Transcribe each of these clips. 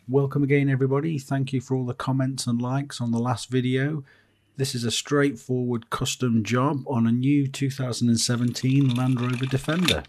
Welcome again everybody, thank you for all the comments and likes on the last video. This is a straightforward custom job on a new 2017 Land Rover Defender.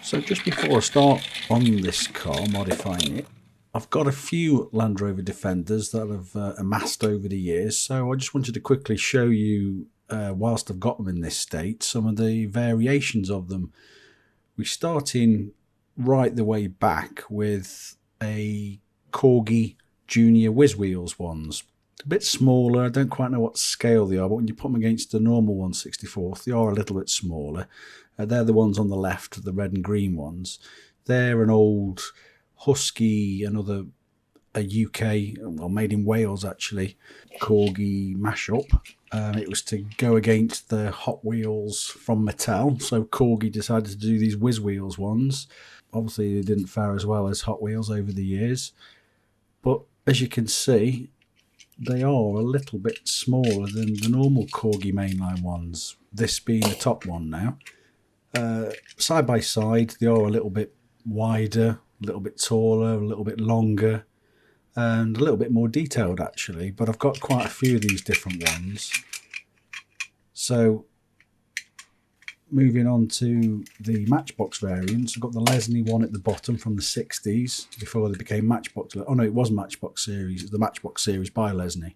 So just before I start on this car, modifying it, I've got a few Land Rover Defenders that I've amassed over the years, so I just wanted to quickly show you, whilst I've got them in this state, some of the variations of them. We start in right the way back with a Corgi Junior Whiz Wheels ones. A bit smaller, I don't quite know what scale they are, but when you put them against the normal 1/64th, they are a little bit smaller. They're the ones on the left, the red and green ones. They're an old Husky, a UK, well, made in Wales actually, Corgi mashup. It was to go against the Hot Wheels from Mattel, so Corgi decided to do these Whiz Wheels ones. Obviously they didn't fare as well as Hot Wheels over the years, but as you can see, they are a little bit smaller than the normal Corgi mainline ones, this being the top one now. Side by side they are a little bit wider, a little bit taller, a little bit longer, and a little bit more detailed actually, but I've got quite a few of these different ones. So moving on to the Matchbox variants, I've got the Lesney one at the bottom from the 60s before they became Matchbox. Oh no, it was Matchbox series, it was the Matchbox series by Lesney.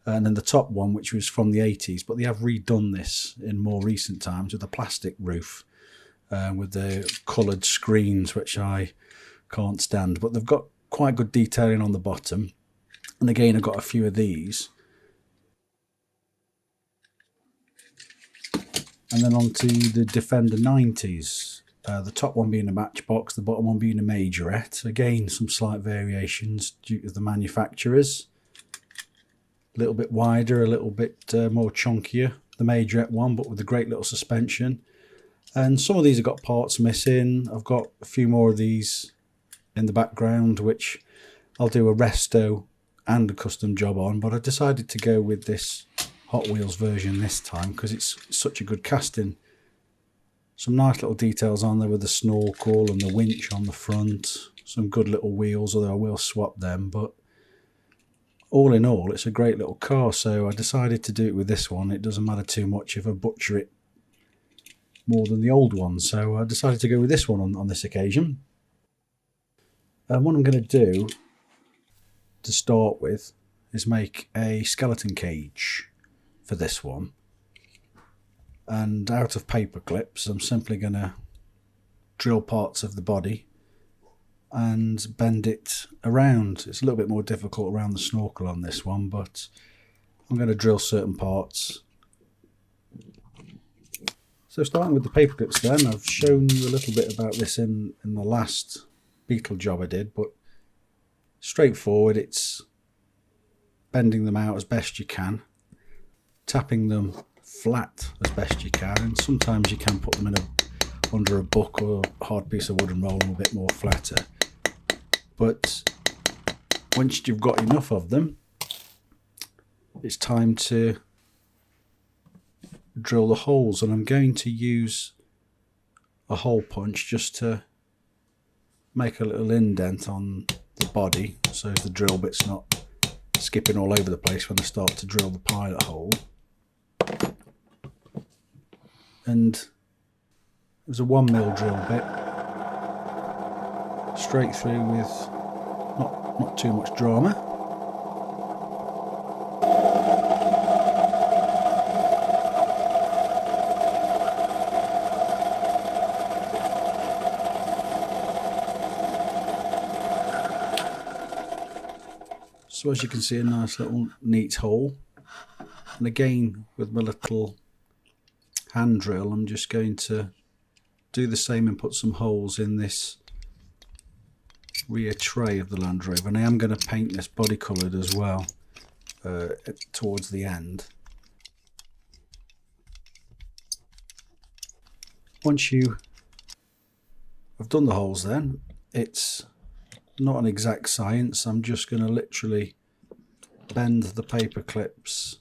And then the top one, which was from the 80s, but they have redone this in more recent times with a plastic roof, with the coloured screens, which I can't stand, but they've got quite good detailing on the bottom. And again, I've got a few of these. And then on to the Defender 90s, the top one being a Matchbox, the bottom one being a Majorette. Again, some slight variations due to the manufacturers. A little bit wider, a little bit more chunkier, the Majorette one, but with a great little suspension. And some of these have got parts missing. I've got a few more of these in the background, which I'll do a resto and a custom job on, but I decided to go with this Hot Wheels version this time because it's such a good casting. Some nice little details on there with the snorkel and the winch on the front. Some good little wheels, although I will swap them, but all in all, it's a great little car, so I decided to do it with this one. It doesn't matter too much if I butcher it more than the old one, so I decided to go with this one on this occasion. And what I'm going to do to start with is make a skeleton cage for this one. And out of paper clips, I'm simply going to drill parts of the body and bend it around. It's a little bit more difficult around the snorkel on this one, but I'm going to drill certain parts. So starting with the paper clips then, I've shown you a little bit about this in the last Beetle job I did, but straightforward, it's bending them out as best you can, tapping them flat as best you can, and sometimes you can put them in under a book or a hard piece of wood and roll them a bit more flatter. But once you've got enough of them, it's time to drill the holes, and I'm going to use a hole punch just to make a little indent on the body so the drill bit's not skipping all over the place when I start to drill the pilot hole. And there's a 1mm drill bit straight through with not too much drama. So as you can see, a nice little neat hole. And again, with my little hand drill, I'm just going to do the same and put some holes in this rear tray of the Land Rover. And I am going to paint this body coloured as well towards the end. once you have done the holes, then it's not an exact science. I'm just going to literally bend the paper clips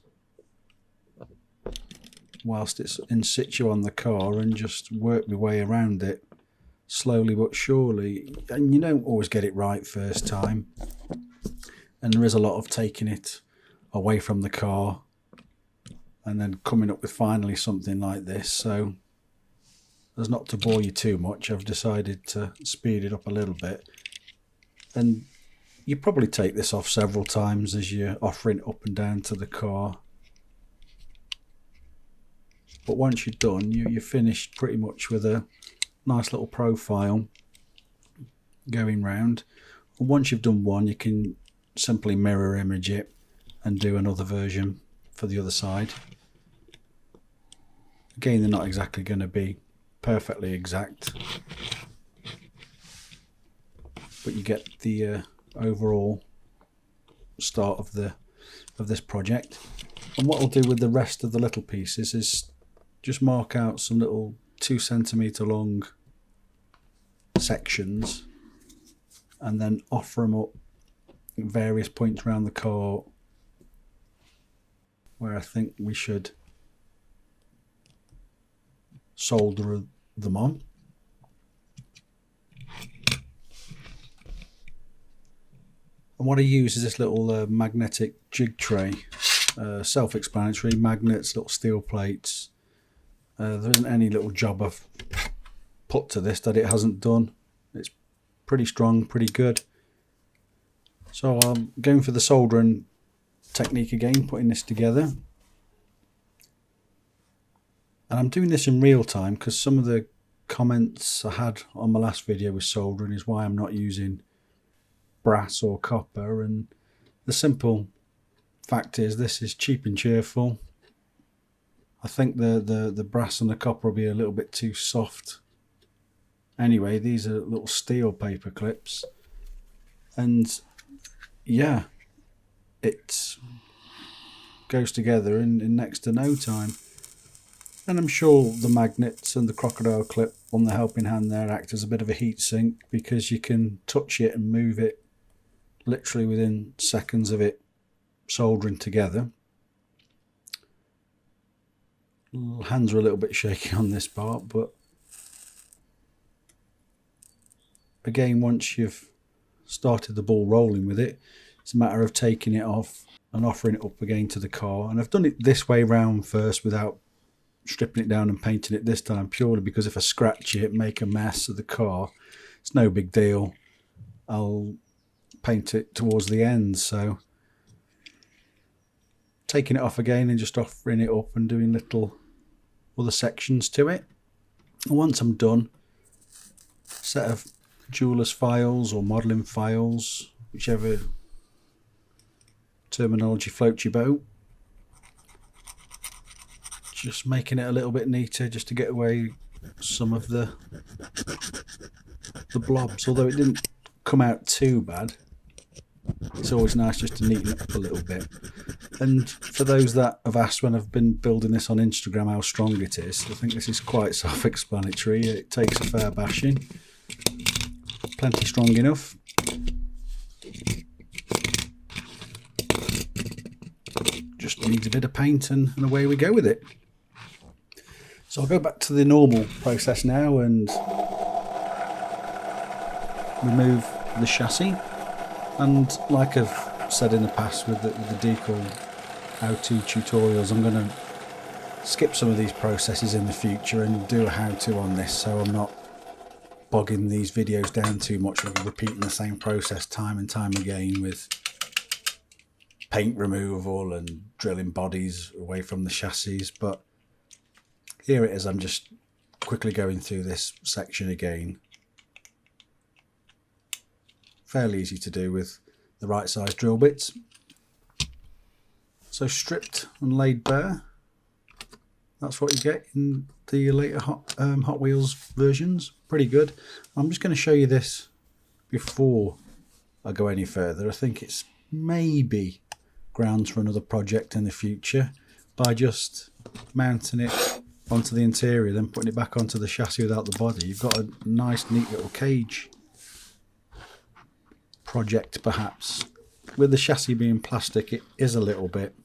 whilst it's in situ on the car and just work my way around it slowly but surely. And you don't always get it right first time, and there is a lot of taking it away from the car and then coming up with finally something like this. So as not to bore you too much, I've decided to speed it up a little bit. And you probably take this off several times as you're offering it up and down to the car. But once you're done, you're finished pretty much with a nice little profile going round. And once you've done one, you can simply mirror image it and do another version for the other side. Again, they're not exactly going to be perfectly exact, but you get the overall start of this project. And what I'll do with the rest of the little pieces is just mark out some little 2 centimetre long sections and then offer them up at various points around the car where I think we should solder them on. And what I use is this little magnetic jig tray, self-explanatory, magnets, little steel plates. There isn't any little job I've put to this that it hasn't done. It's pretty strong, pretty good. So I'm going for the soldering technique again, putting this together. And I'm doing this in real time because some of the comments I had on my last video with soldering is why I'm not using brass or copper, and the simple fact is this is cheap and cheerful. I think the brass and the copper will be a little bit too soft. Anyway, these are little steel paper clips, and yeah, it goes together in next to no time. And I'm sure the magnets and the crocodile clip on the helping hand there act as a bit of a heat sink, because you can touch it and move it literally within seconds of it soldering together. Hands are a little bit shaky on this part, but again, once you've started the ball rolling with it, it's a matter of taking it off and offering it up again to the car. And I've done it this way round first without stripping it down and painting it this time, purely because if I scratch it, make a mess of the car, it's no big deal. I'll paint it towards the end. So taking it off again and just offering it up and doing little other sections to it. And once I'm done, a set of jeweler's files or modelling files, whichever terminology floats your boat, just making it a little bit neater just to get away some of the blobs. Although it didn't come out too bad, it's always nice just to neaten it up a little bit. And for those that have asked when I've been building this on Instagram how strong it is, I think this is quite self-explanatory. It takes a fair bashing, plenty strong enough. Just needs a bit of paint and away we go with it. So I'll go back to the normal process now and remove the chassis. And like I've said in the past with the decal how-to tutorials, I'm going to skip some of these processes in the future and do a how-to on this, so I'm not bogging these videos down too much with repeating the same process time and time again with paint removal and drilling bodies away from the chassis. But here it is, I'm just quickly going through this section again. Fairly easy to do with the right size drill bits. So stripped and laid bare, that's what you get in the later Hot Wheels versions. Pretty good. I'm just going to show you this before I go any further. I think it's maybe grounds for another project in the future by just mounting it onto the interior, then putting it back onto the chassis without the body, you've got a nice neat little cage project perhaps. With the chassis being plastic, it is a little bit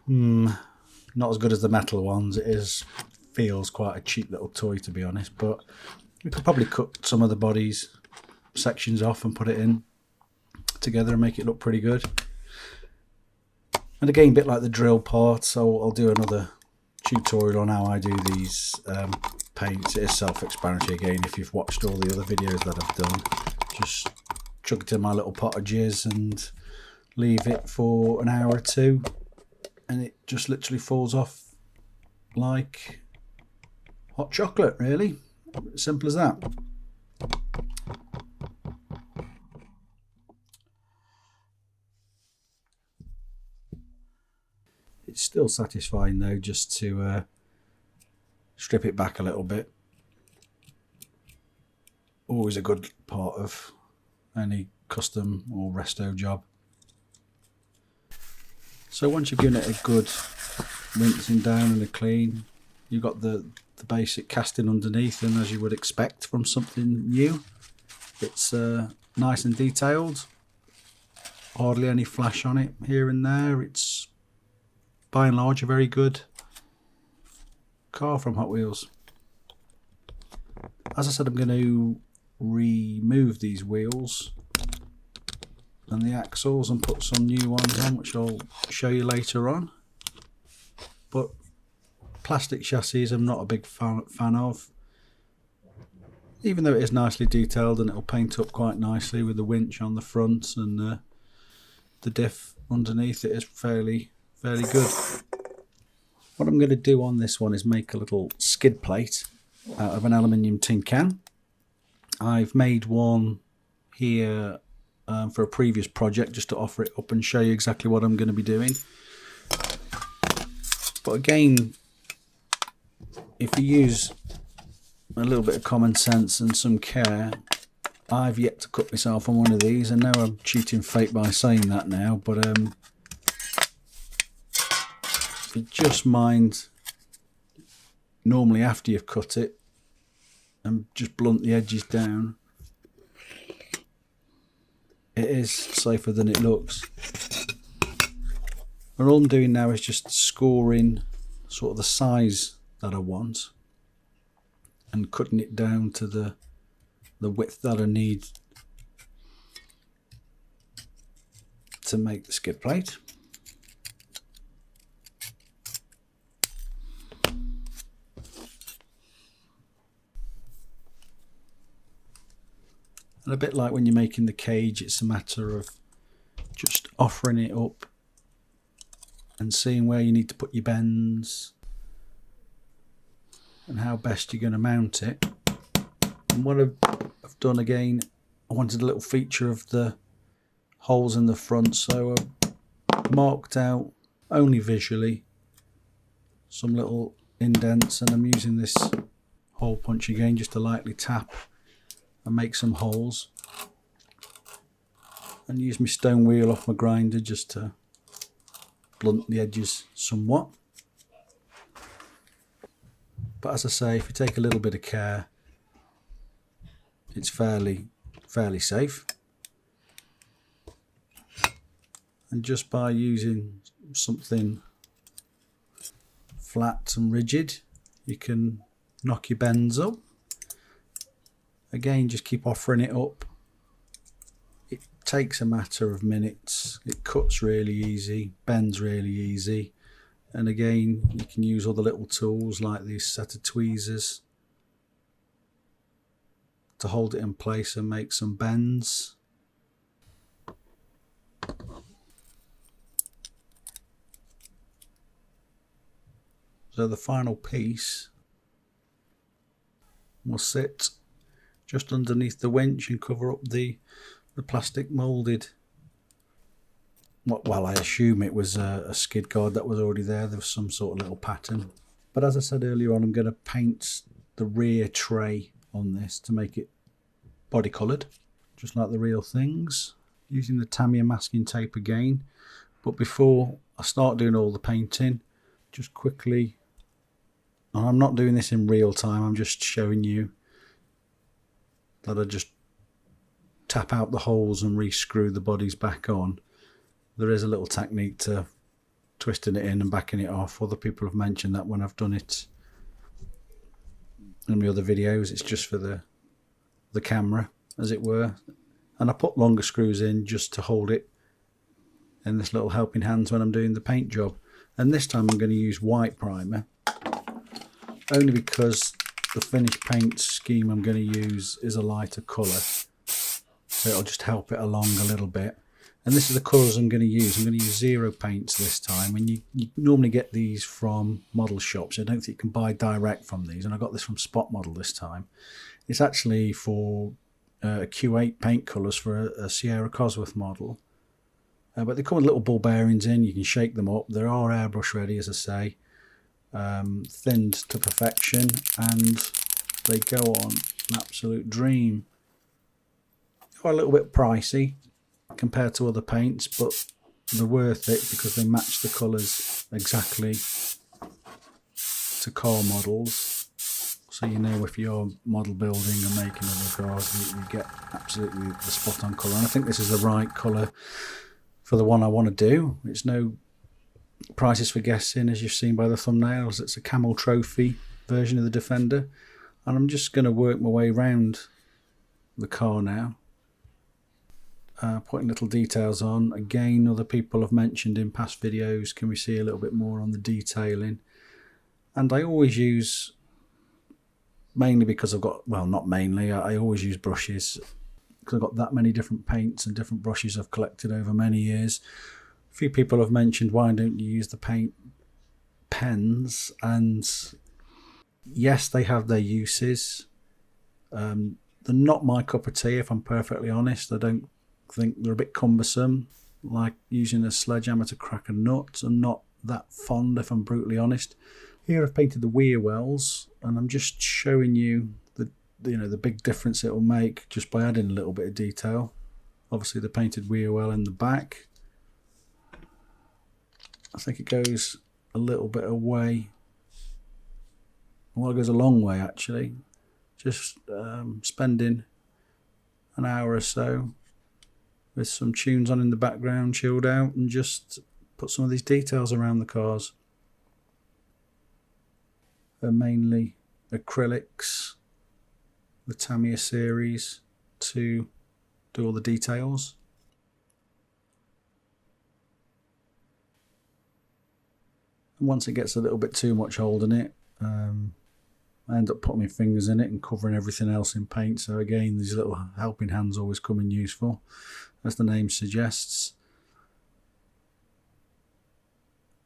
not as good as the metal ones. It feels quite a cheap little toy, to be honest, but we could probably cut some of the body's sections off and put it in together and make it look pretty good. And again, a bit like the drill part, so I'll do another tutorial on how I do these paints. It is self-explanatory again if you've watched all the other videos that I've done. Just chuck it in my little pot of jizz and leave it for an hour or two, and it just literally falls off like hot chocolate, really. Simple as that. It's still satisfying though, just to strip it back a little bit. Always a good part of any custom or resto job. So once you've given it a good rinsing down and a clean, you've got the basic casting underneath, and as you would expect from something new, it's nice and detailed. Hardly any flash on it here and there. It's by and large a very good car from Hot Wheels. As I said, I'm going to remove these wheels and the axles and put some new ones on, which I'll show you later on. But plastic chassis I'm not a big fan of, even though it is nicely detailed and it'll paint up quite nicely with the winch on the front and the diff underneath. It is fairly good. What I'm going to do on this one is make a little skid plate out of an aluminium tin can. I've made one here for a previous project just to offer it up and show you exactly what I'm going to be doing. But again, if you use a little bit of common sense and some care, I've yet to cut myself on one of these. I know I'm cheating fate by saying that now, but you just mind normally after you've cut it and just blunt the edges down. It is safer than it looks. And all I'm doing now is just scoring sort of the size that I want and cutting it down to the width that I need to make the skid plate. And a bit like when you're making the cage, it's a matter of just offering it up and seeing where you need to put your bends and how best you're going to mount it. And what I've done again, I wanted a little feature of the holes in the front, so I've marked out only visually some little indents, and I'm using this hole punch again just to lightly tap and make some holes, and use my stone wheel off my grinder just to blunt the edges somewhat. But as I say, if you take a little bit of care, it's fairly safe. And just by using something flat and rigid, you can knock your bends up. Again, just keep offering it up. It takes a matter of minutes. It cuts really easy, bends really easy. And again, you can use other little tools like these set of tweezers to hold it in place and make some bends. So the final piece will sit just underneath the winch and cover up the plastic moulded, well, I assume it was a skid guard that was already there. There was some sort of little pattern. But as I said earlier on, I'm going to paint the rear tray on this to make it body coloured, just like the real things, using the Tamiya masking tape again. But before I start doing all the painting, just quickly And I'm not doing this in real time, I'm just showing you that I just tap out the holes and re-screw the bodies back on. There is a little technique to twisting it in and backing it off. Other people have mentioned that when I've done it in my other videos. It's just for the camera, as it were. And I put longer screws in just to hold it in this little helping hands when I'm doing the paint job. And this time I'm going to use white primer, only because the finished paint scheme I'm going to use is a lighter colour, so it'll just help it along a little bit. And this is the colours I'm going to use. I'm going to use zero paints this time, and you normally get these from model shops. I don't think you can buy direct from these, and I got this from Spot Model this time. It's actually for Q8 paint colours for a Sierra Cosworth model, but they come with little ball bearings in. You can shake them up. They are airbrush ready, as I say. Thinned to perfection, and they go on an absolute dream. They're a little bit pricey compared to other paints, but they're worth it because they match the colours exactly to car models. So you know, if you're model building and making other cars, you get absolutely the spot on colour. And I think this is the right colour for the one I want to do. It's no prices for guessing, as you've seen by the thumbnails. It's a Camel Trophy version of the Defender, and I'm just going to work my way around the car now, putting little details on. Again, other people have mentioned in past videos, can we see a little bit more on the detailing? And I always use, mainly because I've got, well, not mainly, I always use brushes because I've got that many different paints and different brushes I've collected over many years. A few people have mentioned, why don't you use the paint pens? And yes, they have their uses. They're not my cup of tea, if I'm perfectly honest. I don't think they're a bit cumbersome, like using a sledgehammer to crack a nut. I'm not that fond, if I'm brutally honest. Here I've painted the wheel wells, and I'm just showing you the big difference it will make just by adding a little bit of detail. Obviously the painted wheel well in the back, I think it goes a little bit away. Well, it goes a long way actually. Just spending an hour or so with some tunes on in the background, chilled out, and just put some of these details around the cars. They're mainly acrylics, the Tamiya series, to do all the details. Once it gets a little bit too much holding it, I end up putting my fingers in it and covering everything else in paint. So again, these little helping hands always come in useful, as the name suggests.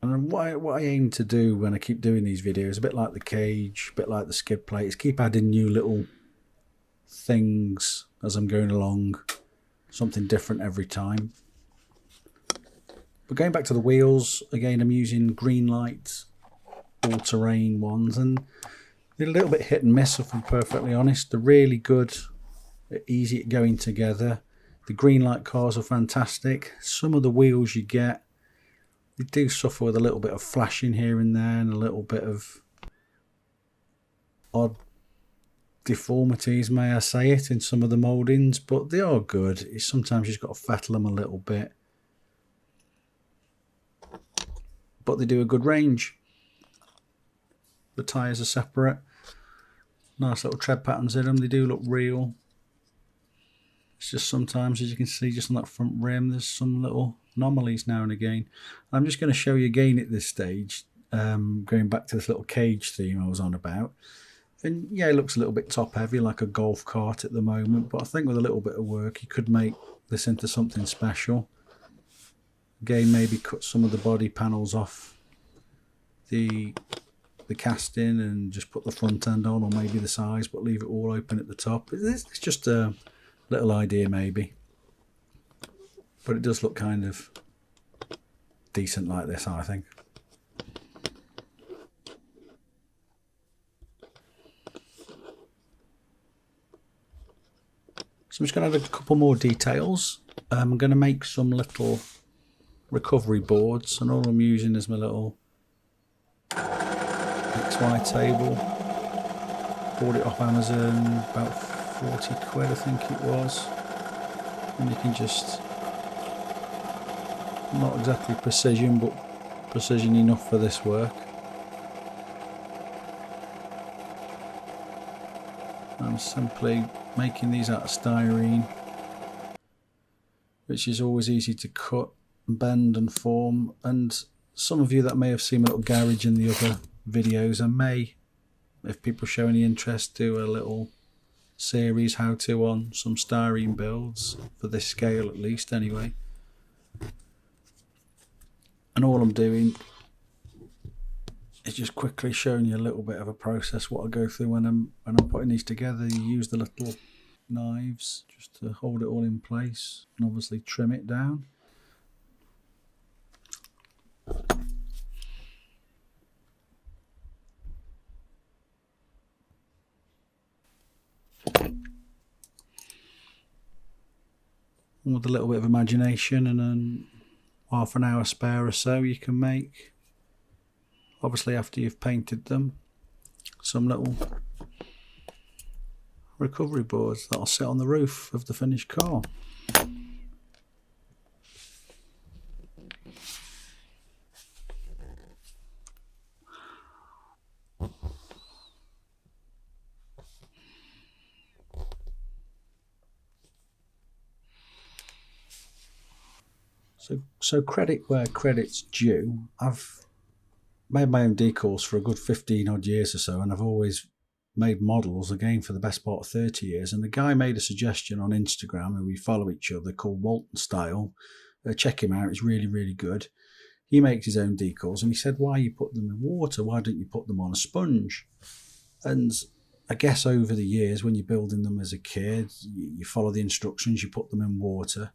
And what I aim to do when I keep doing these videos, a bit like the cage, a bit like the skid plate, is keep adding new little things as I'm going along, something different every time. But going back to the wheels, again, I'm using Greenlight all-terrain ones, and they're a little bit hit and miss, if I'm perfectly honest. They're really good, easy at going together. The Greenlight cars are fantastic. Some of the wheels you get, they do suffer with a little bit of flashing here and there, and a little bit of odd deformities, may I say it, in some of the mouldings, but they are good. It's sometimes you've got to fettle them a little bit, but they do a good range. The tyres are separate, nice little tread patterns in them. They do look real. It's just sometimes, as you can see just on that front rim, there's some little anomalies now and again. I'm just going to show you again at this stage, going back to this little cage theme I was on about. And yeah, it looks a little bit top heavy, like a golf cart at the moment, but I think with a little bit of work you could make this into something special. Again, maybe cut some of the body panels off the casting and just put the front end on, or maybe the sides, but leave it all open at the top. It's just a little idea maybe, but it does look kind of decent like this, I think. So I'm just going to add a couple more details. I'm going to make some little recovery boards, and all I'm using is my little XY table. Bought it off Amazon, about 40 quid I think it was. And you can just, not exactly precision, but precision enough for this work. I'm simply making these out of styrene, which is always easy to cut, bend and form. And some of you that may have seen my little garage in the other videos, and may, if people show any interest, do a little series how to on some styrene builds, for this scale at least anyway. And all I'm doing is just quickly showing you a little bit of a process what I go through when I'm putting these together. You use the little knives just to hold it all in place and obviously trim it down. And with a little bit of imagination and then half an hour spare or so, you can make, obviously after you've painted them, some little recovery boards that'll sit on the roof of the finished car. So credit where credit's due. I've made my own decals for a good 15 odd years or so, and I've always made models again for the best part of 30 years. And the guy made a suggestion on Instagram, and we follow each other, called Walton Style. Check him out, it's really, really good. He makes his own decals, and he said, why you put them in water? Why don't you put them on a sponge? And I guess over the years, when you're building them as a kid, you follow the instructions, you put them in water.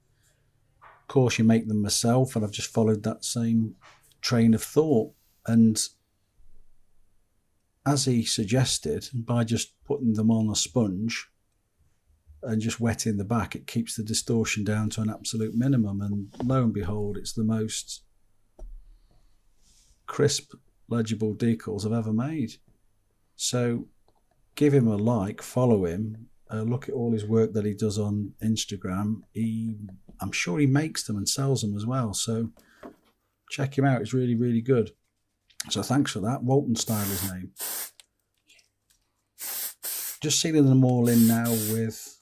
Of course, you make them myself, and I've just followed that same train of thought. And as he suggested, by just putting them on a sponge and just wetting the back, it keeps the distortion down to an absolute minimum. And lo and behold, it's the most crisp, legible decals I've ever made. So give him a like, follow him, look at all his work that he does on Instagram. I'm sure he makes them and sells them as well. So check him out, it's really, really good. So thanks for that. Walton Style is his name. Just sealing them all in now with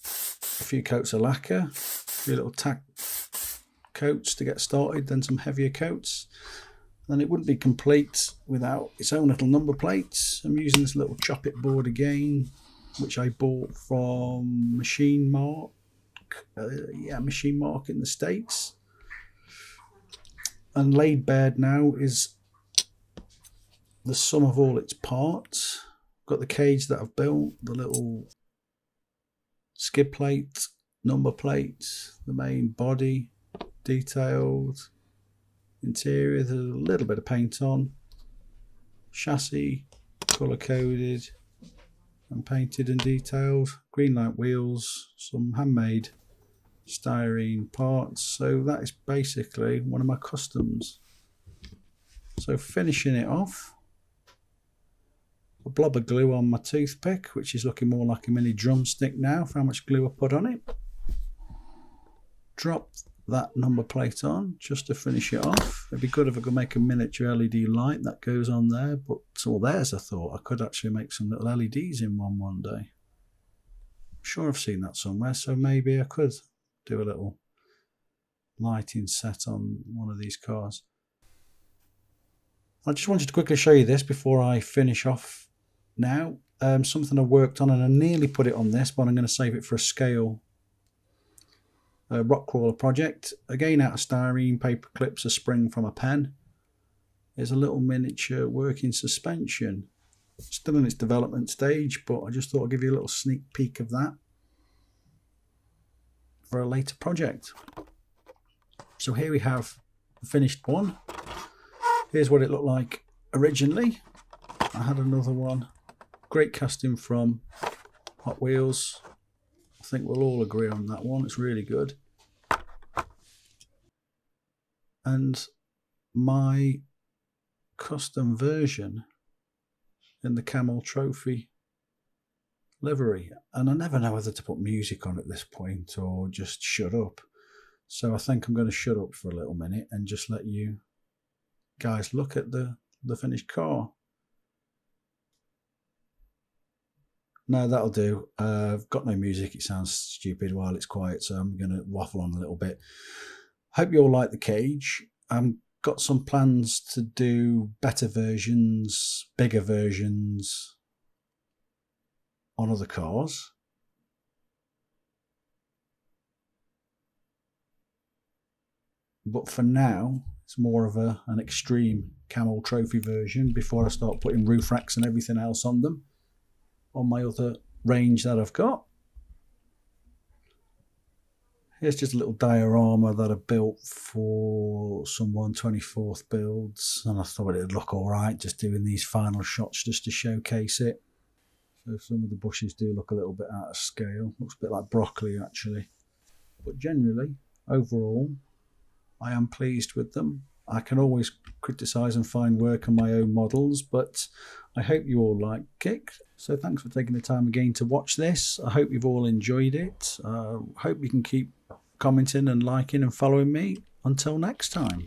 a few coats of lacquer, a few little tack coats to get started, then some heavier coats. Then it wouldn't be complete without its own little number plates. I'm using this little chop it board again, which I bought from Machine Mark. Machine Mark in the States. And laid bare now is the sum of all its parts. Got the cage that I've built, the little skid plate, number plates, the main body, detailed, interior, there's a little bit of paint on, chassis, colour coded and painted and detailed, Greenlight Wheels, some handmade styrene parts. So that is basically one of my customs. So finishing it off, a blob of glue on my toothpick, which is looking more like a mini drumstick now for how much glue I put on it. Drop that number plate on just to finish it off. It'd be good if I could make a miniature LED light that goes on there, but well, there's a thought. I could actually make some little LEDs in one day. I'm sure I've seen that somewhere, so maybe I could do a little lighting set on one of these cars. I just wanted to quickly show you this before I finish off now. Something I worked on, and I nearly put it on this, but I'm going to save it for a scale rock crawler project. Again, out of styrene, paper clips, a spring from a pen. There's a little miniature working suspension. Still in its development stage, but I just thought I'd give you a little sneak peek of that for a later project. So here we have the finished one. Here's what it looked like originally. I had another one, great casting from Hot Wheels. I think we'll all agree on that one, it's really good. And my custom version in the Camel Trophy livery, and I never know whether to put music on at this point or just shut up. So I think I'm going to shut up for a little minute and just let you guys look at the finished car. No, that'll do. I've got no music. It sounds stupid while it's quiet, so I'm going to waffle on a little bit. Hope you all like the cage. I've got some plans to do better versions, bigger versions on other cars. But for now, it's more of an extreme Camel Trophy version before I start putting roof racks and everything else on them on my other range that I've got. Here's just a little diorama that I built for some 1/24th builds, and I thought it'd look alright just doing these final shots just to showcase it. So some of the bushes do look a little bit out of scale. Looks a bit like broccoli actually. But generally, overall, I am pleased with them. I can always criticise and find work on my own models, but I hope you all like it. So thanks for taking the time again to watch this. I hope you've all enjoyed it. Hope you can keep commenting and liking and following me. Until next time.